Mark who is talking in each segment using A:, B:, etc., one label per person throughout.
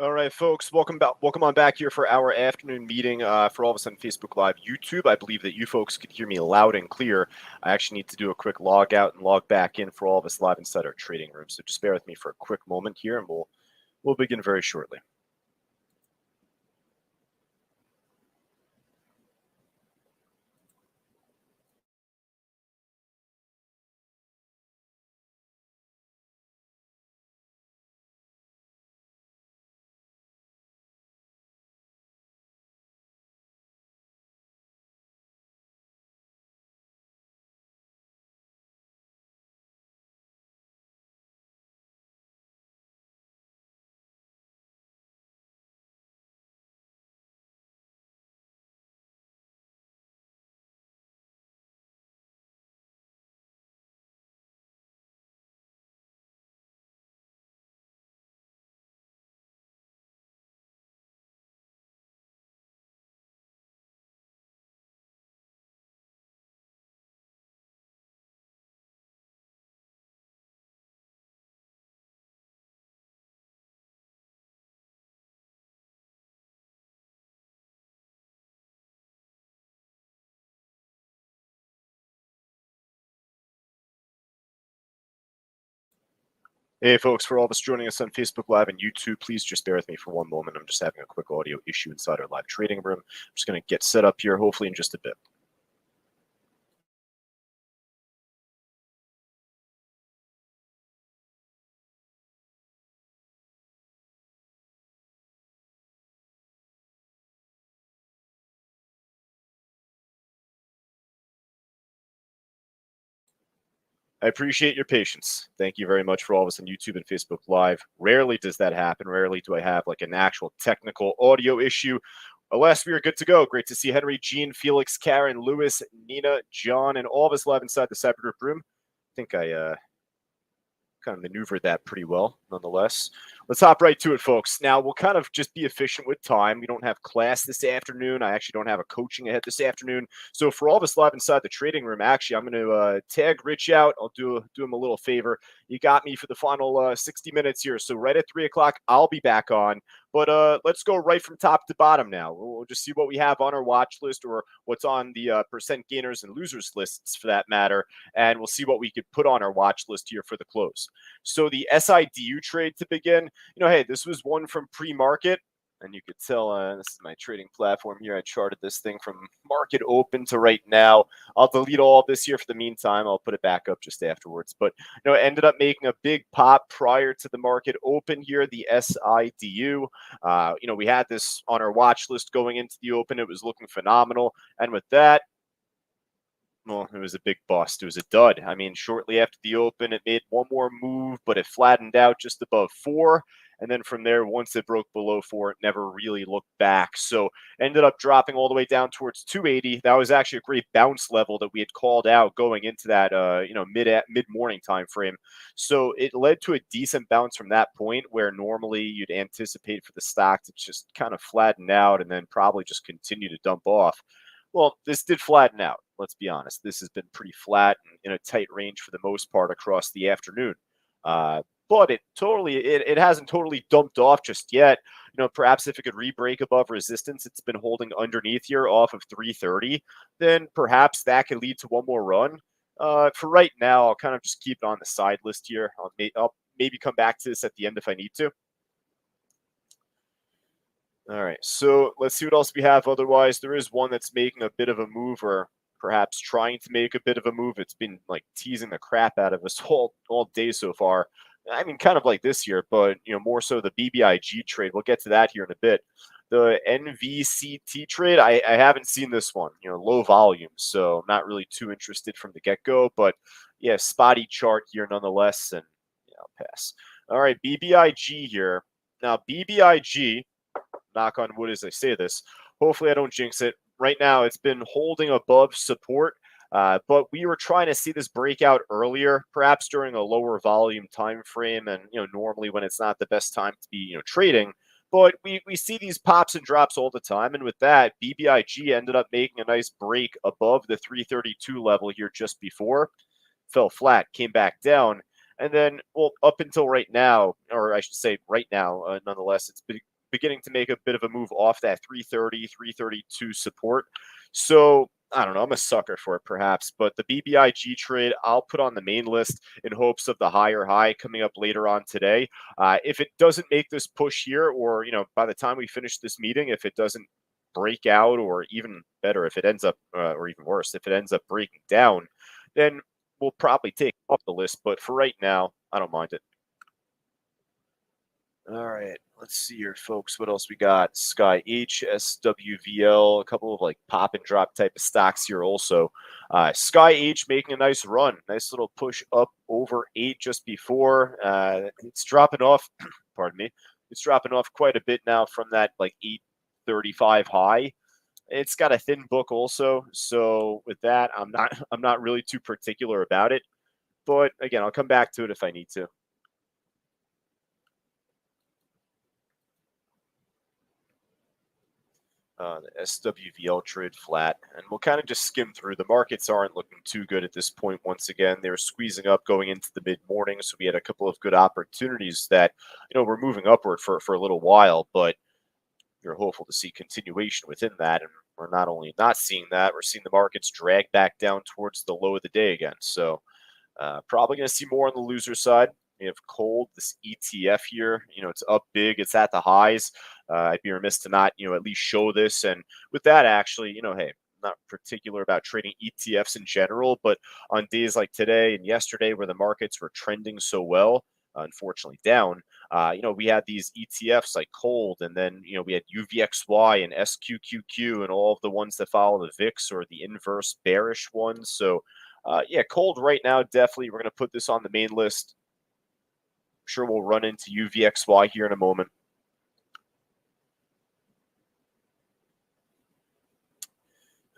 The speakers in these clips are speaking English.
A: All right, folks, welcome on back here for our afternoon meeting for all of us on Facebook Live, YouTube. I believe that you folks could hear me loud and clear. I actually need to do a quick log out and log back in for all of us live inside our trading room. So just bear with me for a quick moment here, and we'll begin very shortly. Hey, folks, for all of us joining us on Facebook Live and YouTube, please just bear with me for one moment. I'm just having a quick audio issue inside our live trading room. I'm just going to get set up here, hopefully in just a bit. I appreciate your patience. Thank you very much for all of us on YouTube and Facebook Live. Rarely does that happen. Rarely do I have like an actual technical audio issue. Alas, we are good to go. Great to see Henry, Gene, Felix, Karen, Lewis, Nina, John, and all of us live inside the Cybergroup room. I think I kind of maneuvered that pretty well, nonetheless. Let's hop right to it, folks. Now, we'll kind of just be efficient with time. We don't have class this afternoon. I actually don't have a coaching ahead this afternoon. So for all of us live inside the trading room, actually, I'm going to tag Rich out. I'll do him a little favor. You got me for the final 60 minutes here. So right at 3 o'clock, I'll be back on. But let's go right from top to bottom now. We'll just see what we have on our watch list or what's on the percent gainers and losers lists for that matter. And we'll see what we could put on our watch list here for the close. So the SIDU trade to begin, hey, this was one from pre-market. And you could tell this is my trading platform here. I charted this thing from market open to right now. I'll delete all of this here for the meantime. I'll put it back up just afterwards. But, it ended up making a big pop prior to the market open here, the SIDU. We had this on our watch list going into the open. It was looking phenomenal. And with that, well, it was a big bust. It was a dud. I mean, shortly after the open, it made one more move, but it flattened out just above 4. And then from there, once it broke below 4, it never really looked back. So ended up dropping all the way down towards 280. That was actually a great bounce level that we had called out going into that, mid morning time frame. So it led to a decent bounce from that point, where normally you'd anticipate for the stock to just kind of flatten out and then probably just continue to dump off. Well, this did flatten out. Let's be honest. This has been pretty flat and in a tight range for the most part across the afternoon. But it hasn't totally dumped off just yet. Perhaps if it could re-break above resistance, it's been holding underneath here off of 330, then perhaps that could lead to one more run. For right now, I'll kind of just keep it on the side list here. I'll maybe come back to this at the end if I need to. All right, so let's see what else we have. Otherwise, there is one that's making a bit of a move, or perhaps trying to make a bit of a move. It's been like teasing the crap out of us all day so far. I mean, kind of like this year, but more so the BBIG trade. We'll get to that here in a bit. The NVCT trade, I haven't seen this one. Low volume, so I'm not really too interested from the get-go. But yeah, spotty chart here nonetheless, and I'll pass. All right, BBIG here. Now, BBIG, knock on wood as I say this, hopefully I don't jinx it. Right now, it's been holding above support, but we were trying to see this breakout earlier, perhaps during a lower volume time frame, and normally when it's not the best time to be trading. But we see these pops and drops all the time, and with that, BBIG ended up making a nice break above the 332 level here just before, fell flat, came back down. And then, well, up until right now, or I should say right now, nonetheless, it's been beginning to make a bit of a move off that 330, 332 support. So I don't know. I'm a sucker for it, perhaps, but the BBIG trade I'll put on the main list in hopes of the higher high coming up later on today. If it doesn't make this push here, or by the time we finish this meeting, if it doesn't break out, or even better, if it ends up, or even worse, if it ends up breaking down, then we'll probably take it off the list. But for right now, I don't mind it. All right, let's see here, folks. What else we got? Sky H, SWVL, a couple of like pop and drop type of stocks here also. Sky H making a nice run, nice little push up over 8 just before. It's dropping off, pardon me, it's dropping off quite a bit now from that like 835 high. It's got a thin book also, so with that, I'm not really too particular about it. But again, I'll come back to it if I need to. The SWVL trade flat, and we'll kind of just skim through. The markets aren't looking too good at this point. Once again, they're squeezing up going into the mid-morning, so we had a couple of good opportunities that were moving upward for a little while, but you're hopeful to see continuation within that. And we're not only not seeing that, we're seeing the markets drag back down towards the low of the day again. So probably going to see more on the loser side. We have Cold, this ETF here. It's up big. It's at the highs. I'd be remiss to not, at least show this. And with that, actually, hey, I'm not particular about trading ETFs in general, but on days like today and yesterday where the markets were trending so well, unfortunately down, we had these ETFs like Cold, and then, we had UVXY and SQQQ and all of the ones that follow the VIX or the inverse bearish ones. So, yeah, Cold right now, definitely. We're going to put this on the main list. I'm sure we'll run into UVXY here in a moment.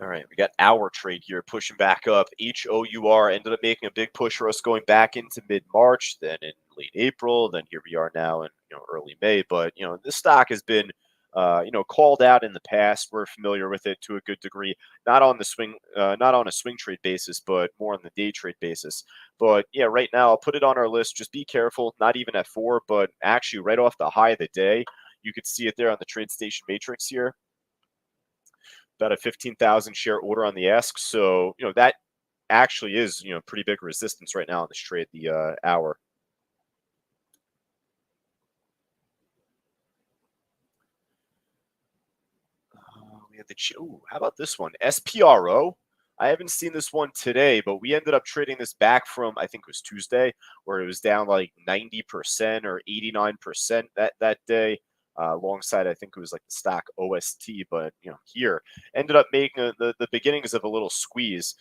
A: All right, we got our trade here pushing back up. HOUR ended up making a big push for us going back into mid-March, then in late April, then here we are now in early May. But this stock has been called out in the past. We're familiar with it to a good degree, not on the swing, not on a swing trade basis, but more on the day trade basis. But yeah, right now I'll put it on our list. Just be careful, not even at 4, but actually right off the high of the day. You could see it there on the TradeStation matrix here. About a 15,000 share order on the ask. So, that actually is, pretty big resistance right now on this trade, the hour. We had the, how about this one? SPRO. I haven't seen this one today, but we ended up trading this back from, I think it was Tuesday, where it was down like 90% or 89% that day. Alongside, I think it was like the stock OST, but here ended up making the beginnings of a little squeeze.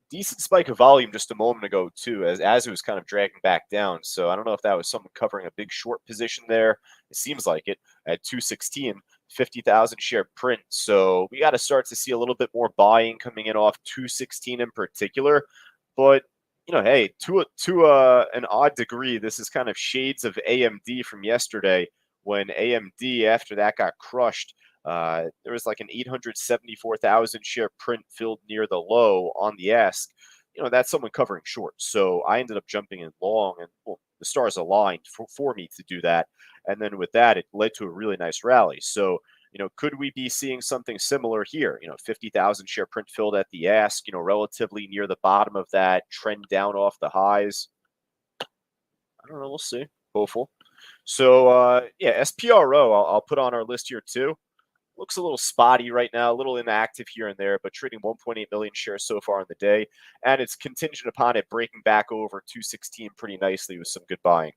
A: Decent spike of volume just a moment ago too, as it was kind of dragging back down. So I don't know if that was someone covering a big short position there. It seems like it at 216, 50,000 share print. So we got to start to see a little bit more buying coming in off 216 in particular. But hey, to an odd degree, this is kind of shades of AMD from yesterday, when AMD, after that got crushed, there was like an 874,000 share print filled near the low on the ask. That's someone covering short. So I ended up jumping in long, and the stars aligned for me to do that. And then with that, it led to a really nice rally. So, could we be seeing something similar here? 50,000 share print filled at the ask, relatively near the bottom of that trend down off the highs. I don't know. We'll see. Hopeful. So, yeah, SPRO, I'll put on our list here too. Looks a little spotty right now, a little inactive here and there, but trading 1.8 million shares so far in the day. And it's contingent upon it breaking back over 216 pretty nicely with some good buying.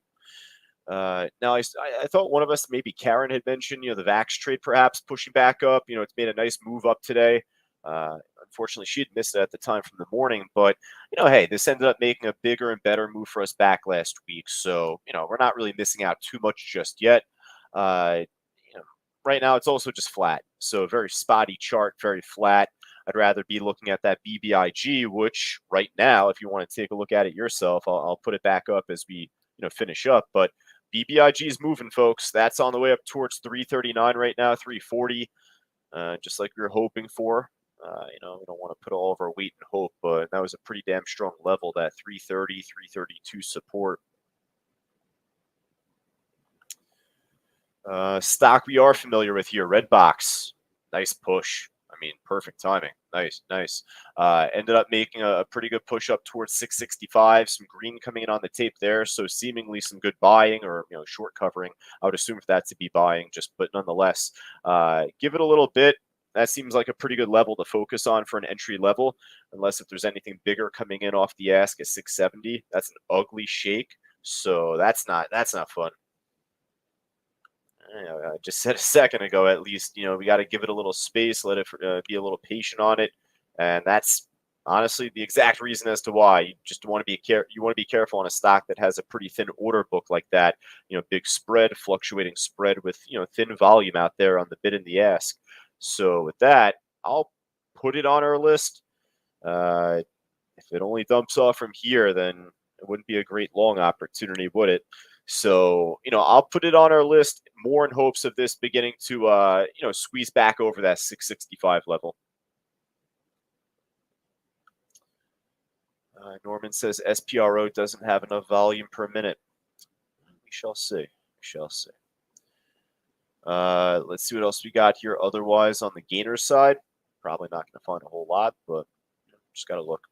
A: Now, I thought one of us, maybe Karen, had mentioned, the VAX trade perhaps pushing back up. It's made a nice move up today. Unfortunately, she had missed it at the time from the morning. But, hey, this ended up making a bigger and better move for us back last week. So, we're not really missing out too much just yet. Right now, it's also just flat. So, very spotty chart, very flat. I'd rather be looking at that BBIG, which right now, if you want to take a look at it yourself, I'll put it back up as we finish up. But BBIG is moving, folks. That's on the way up towards 339 right now, 340, just like we were hoping for. We don't want to put all of our weight and hope, but that was a pretty damn strong level, that 330, 332 support. Stock we are familiar with here, Redbox. Nice push. I mean, perfect timing. Nice, nice. Ended up making a pretty good push up towards 665. Some green coming in on the tape there, so seemingly some good buying or short covering. I would assume for that to be buying, but nonetheless, give it a little bit. That seems like a pretty good level to focus on for an entry level, unless if there's anything bigger coming in off the ask at 670. That's an ugly shake, so that's not fun. I just said a second ago, at least, we got to give it a little space, let it be a little patient on it. And that's honestly the exact reason as to why you just want to be careful on a stock that has a pretty thin order book like that, big spread, fluctuating spread with, thin volume out there on the bid and the ask. So with that, I'll put it on our list. If it only dumps off from here, then it wouldn't be a great long opportunity, would it? So, I'll put it on our list more in hopes of this beginning to, squeeze back over that 665 level. Norman says SPRO doesn't have enough volume per minute. We shall see. We shall see. Let's see what else we got here. Otherwise, on the gainer side, probably not going to find a whole lot, but just got to look.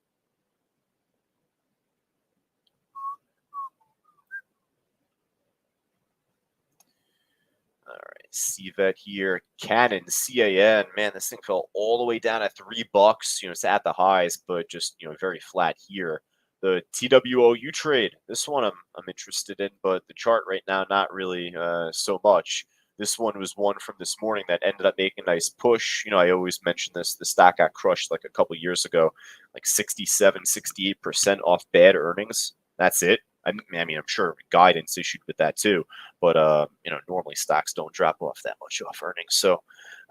A: All right, CVET here. Canon, CAN. Man, this thing fell all the way down at $3. It's at the highs, but just very flat here. The TWOU trade. This one I'm interested in, but the chart right now not really so much. This one was one from this morning that ended up making a nice push. I always mention this. The stock got crushed like a couple years ago, like 67, 68% off bad earnings. That's it. I mean, I'm sure guidance issued with that too, but normally stocks don't drop off that much off earnings. So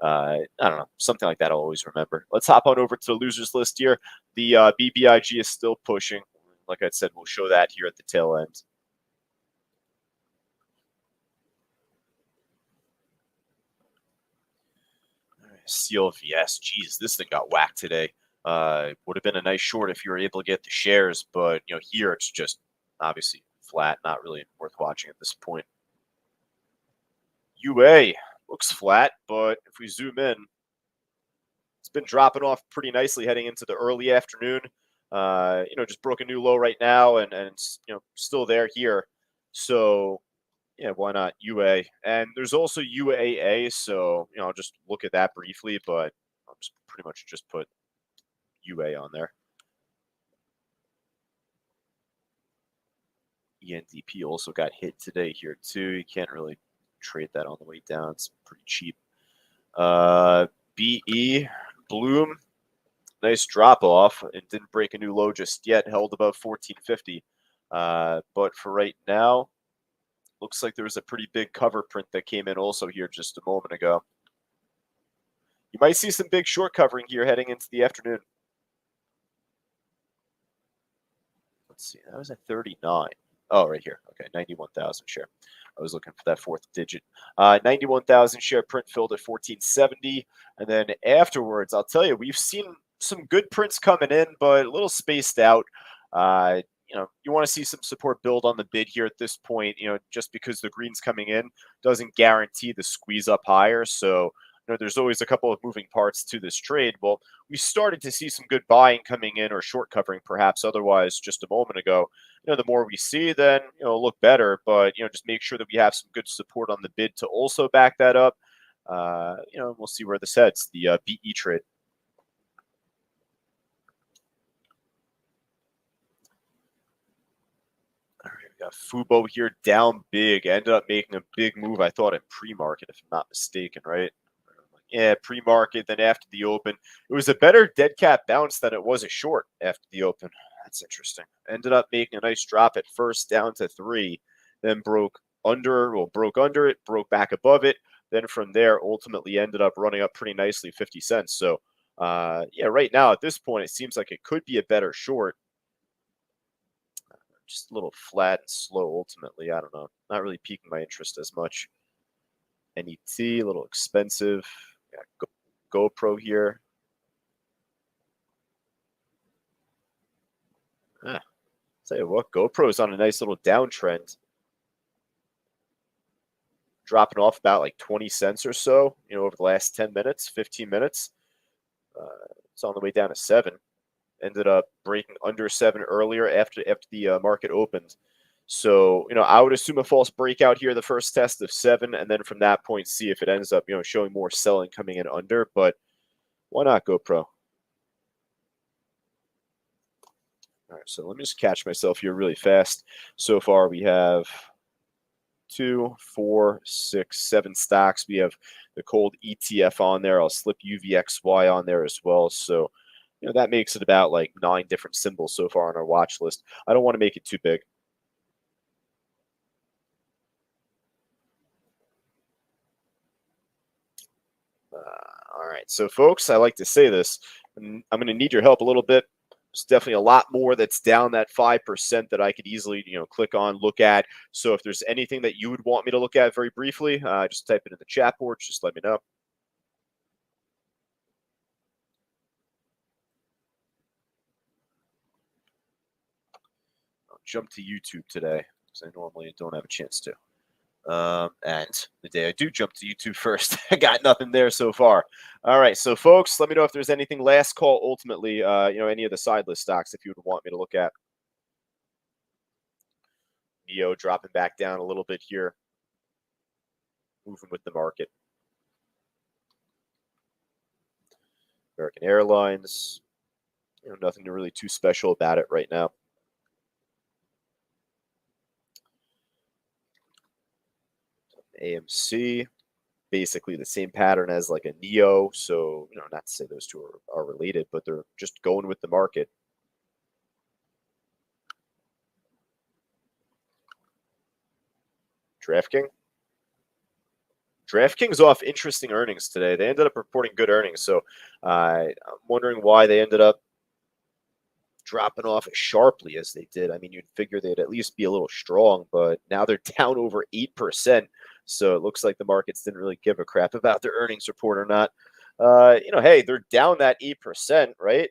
A: I don't know, something like that I'll always remember. Let's hop on over to the losers list here. The BBIG is still pushing. Like I said, we'll show that here at the tail end. CLVS, geez, this thing got whacked today. Would have been a nice short if you were able to get the shares, but here it's just obviously flat, not really worth watching at this point. UA looks flat, but if we zoom in, it's been dropping off pretty nicely heading into the early afternoon. Just broke a new low right now, and it's still there here. So yeah, why not UA? And there's also UAA, so I'll just look at that briefly, but I'll just pretty much just put UA on there. ENDP also got hit today here too. You can't really trade that on the way down. It's pretty cheap. BE, Bloom, nice drop off. It didn't break a new low just yet, held above 1450. But for right now, looks like there was a pretty big cover print that came in also here just a moment ago. You might see some big short covering here heading into the afternoon. Let's see, that was at 39. Oh, right here. Okay, 91,000 share. I was looking for that fourth digit. 91,000 share print filled at 1470. And then afterwards, I'll tell you, we've seen some good prints coming in, but a little spaced out. You want to see some support build on the bid here at this point, just because the green's coming in doesn't guarantee the squeeze up higher. So, there's always a couple of moving parts to this trade. Well, we started to see some good buying coming in or short covering perhaps otherwise just a moment ago. The more we see, then, it'll look better. But, just make sure that we have some good support on the bid to also back that up. We'll see where this heads, the BE trade. All right, we got Fubo here down big. Ended up making a big move, I thought, in pre-market, if I'm not mistaken, right? Yeah, pre-market, then after the open. It was a better dead cat bounce than it was a short after the open. That's interesting. Ended up making a nice drop at first down to 3, then broke under it, broke back above it. Then from there, ultimately ended up running up pretty nicely, 50 cents. So, yeah, right now at this point, it seems like it could be a better short. Just a little flat and slow ultimately. I don't know. Not really piquing my interest as much. NET, a little expensive. Yeah, GoPro here. Tell you what, GoPro is on a nice little downtrend. dropping off about like 20 cents or so, over the last 10 minutes, 15 minutes. It's on the way down to 7. Ended up breaking under 7 earlier after the market opened. So, I would assume a false breakout here, the first test of 7, and then from that point, see if it ends up, showing more selling coming in under. But why not GoPro? All right, so let me just catch myself here really fast. So far, we have 2, 4, 6, 7 stocks. We have the cold ETF on there. I'll slip UVXY on there as well. So, that makes it about like 9 different symbols so far on our watch list. I don't want to make it too big. All right, so folks, I like to say this. I'm going to need your help a little bit. There's definitely a lot more that's down that 5% that I could easily, click on, look at. So if there's anything that you would want me to look at very briefly, just type it in the chat board. Just let me know. I'll jump to YouTube today because I normally don't have a chance to. And the day I do jump to YouTube first, I got nothing there so far. All right, so folks, let me know if there's anything last call ultimately, any of the side list stocks if you would want me to look at. NEO dropping back down a little bit here, moving with the market. American Airlines, nothing really too special about it right now. AMC, basically the same pattern as like a NEO. So, not to say those two are related, but they're just going with the market. DraftKings off interesting earnings today. They ended up reporting good earnings. So I'm wondering why they ended up dropping off as sharply as they did. I mean, you'd figure they'd at least be a little strong, but now they're down over 8%. So it looks like the markets didn't really give a crap about their earnings report or not. Hey, they're down that 8%, right?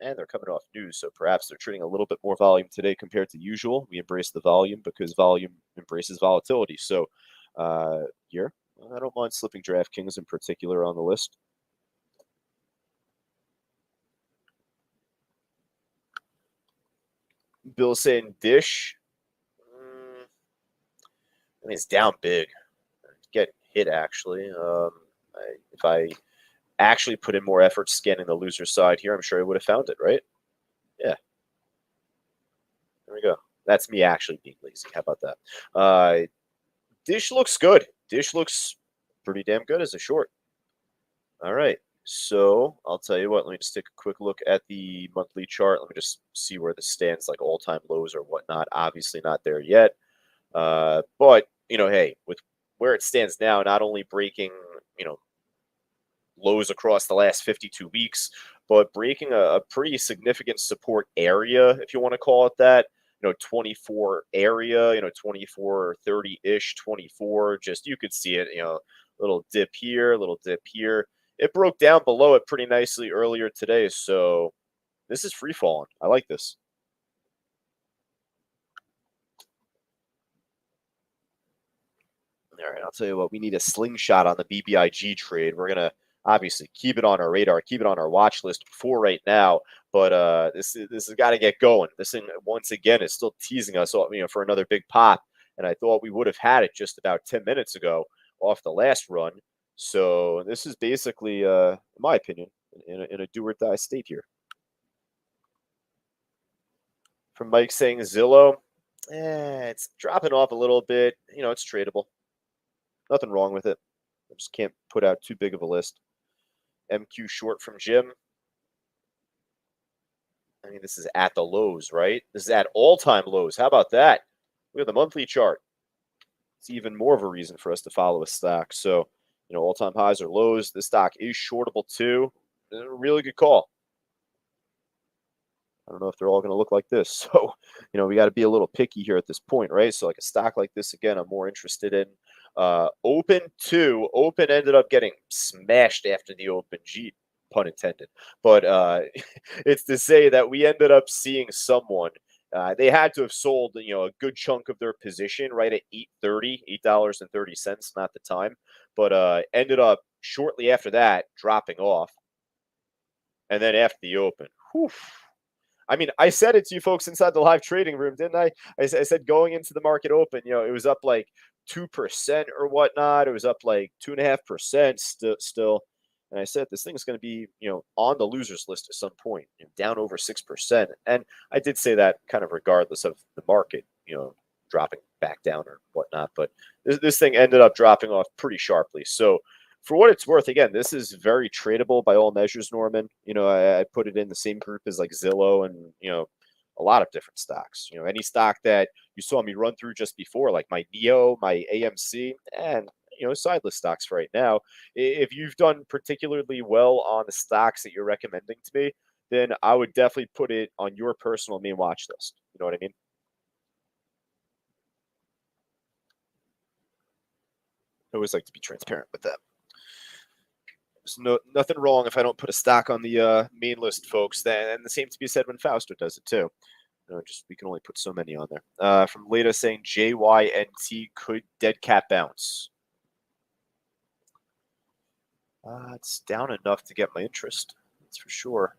A: And they're coming off news, so perhaps they're trading a little bit more volume today compared to usual. We embrace the volume because volume embraces volatility. So here, I don't mind slipping DraftKings in particular on the list. Bill saying Dish. I mean, it's down big. Get hit, actually. If I actually put in more effort scanning the loser side here, I'm sure I would have found it, right? Yeah. There we go. That's me actually being lazy. How about that? Dish looks good. Dish looks pretty damn good as a short. All right. So I'll tell you what, let me just take a quick look at the monthly chart. Let me just see where this stands, like all-time lows or whatnot. Obviously not there yet. But, hey, with where it stands now, not only breaking, lows across the last 52 weeks, but breaking a pretty significant support area, if you want to call it that. 24 area, 24, 30-ish, 24. Just you could see it, little dip here, little dip here. It broke down below it pretty nicely earlier today. So this is free falling. I like this. All right, I'll tell you what, we need a slingshot on the BBIG trade. We're going to obviously keep it on our radar, keep it on our watch list for right now. But this has got to get going. This thing, once again, is still teasing us for another big pop. And I thought we would have had it just about 10 minutes ago off the last run. So this is basically, in my opinion, in a do-or-die state here. From Mike saying Zillow, it's dropping off a little bit. It's tradable. Nothing wrong with it. I just can't put out too big of a list. MQ short from Jim. I mean, this is at the lows, right? This is at all-time lows. How about that? Look at the monthly chart. It's even more of a reason for us to follow a stock. So, all-time highs or lows. This stock is shortable too. A really good call. I don't know if they're all going to look like this. So, we got to be a little picky here at this point, right? So like a stock like this, again, I'm more interested in. Open ended up getting smashed after the open, pun intended. But it's to say that we ended up seeing someone They had to have sold, a good chunk of their position right at $8.30, not the time, but ended up shortly after that dropping off. And then after the open, whew, I mean, I said it to you folks inside the live trading room, didn't I? I said going into the market open, it was up like 2% or whatnot. It was up like 2.5% still. And I said this thing is going to be, on the losers list at some point, down over 6%. And I did say that kind of regardless of the market, dropping back down or whatnot. But this thing ended up dropping off pretty sharply. So for what it's worth, again, this is very tradable by all measures, Norman. I put it in the same group as like Zillow and, a lot of different stocks. Any stock that you saw me run through just before, like my NEO, my AMC, and, sideless stocks right now. If you've done particularly well on the stocks that you're recommending to me, then I would definitely put it on your personal main watch list. You know what I mean? I always like to be transparent with that. There's nothing wrong if I don't put a stock on the main list, folks. And the same to be said when Fausto does it too. Just we can only put so many on there. From Leda saying JYNT could dead cat bounce. It's down enough to get my interest. That's for sure.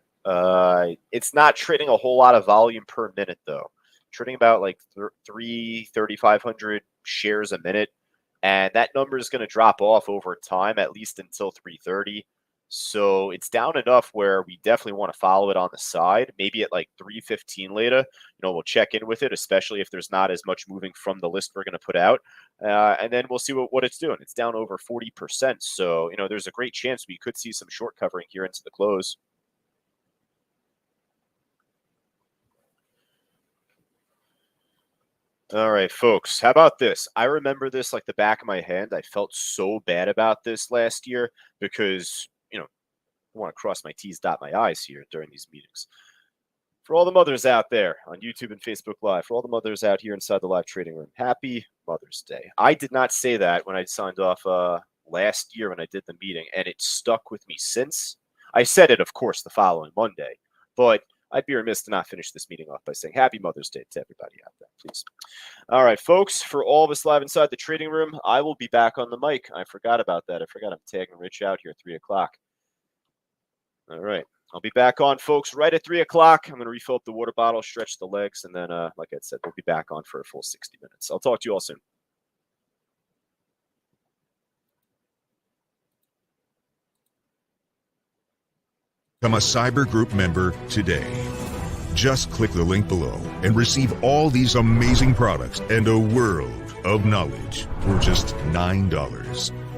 A: It's not trading a whole lot of volume per minute though. Trading about like 3,500 shares a minute. And that number is going to drop off over time, at least until 330. So it's down enough where we definitely want to follow it on the side. Maybe at like 315 later, we'll check in with it, especially if there's not as much moving from the list we're going to put out. And then we'll see what it's doing. It's down over 40%. So, there's a great chance we could see some short covering here into the close. All right, folks, how about this? I remember this like the back of my hand. I felt so bad about this last year because, I want to cross my T's, dot my I's here during these meetings. For all the mothers out there on YouTube and Facebook Live, for all the mothers out here inside the live trading room, happy Mother's Day. I did not say that when I signed off last year when I did the meeting, and it stuck with me since. I said it, of course, the following Monday, but I'd be remiss to not finish this meeting off by saying happy Mother's Day to everybody out there, please. All right, folks, for all of us live inside the trading room, I will be back on the mic. I forgot about that. I forgot I'm tagging Rich out here at 3 o'clock. All right, I'll be back on, folks, right at 3 o'clock. I'm going to refill up the water bottle, stretch the legs, and then, like I said, we'll be back on for a full 60 minutes. I'll talk to you all soon.
B: Become a Cyber Group member today. Just click the link below and receive all these amazing products and a world of knowledge for just $9.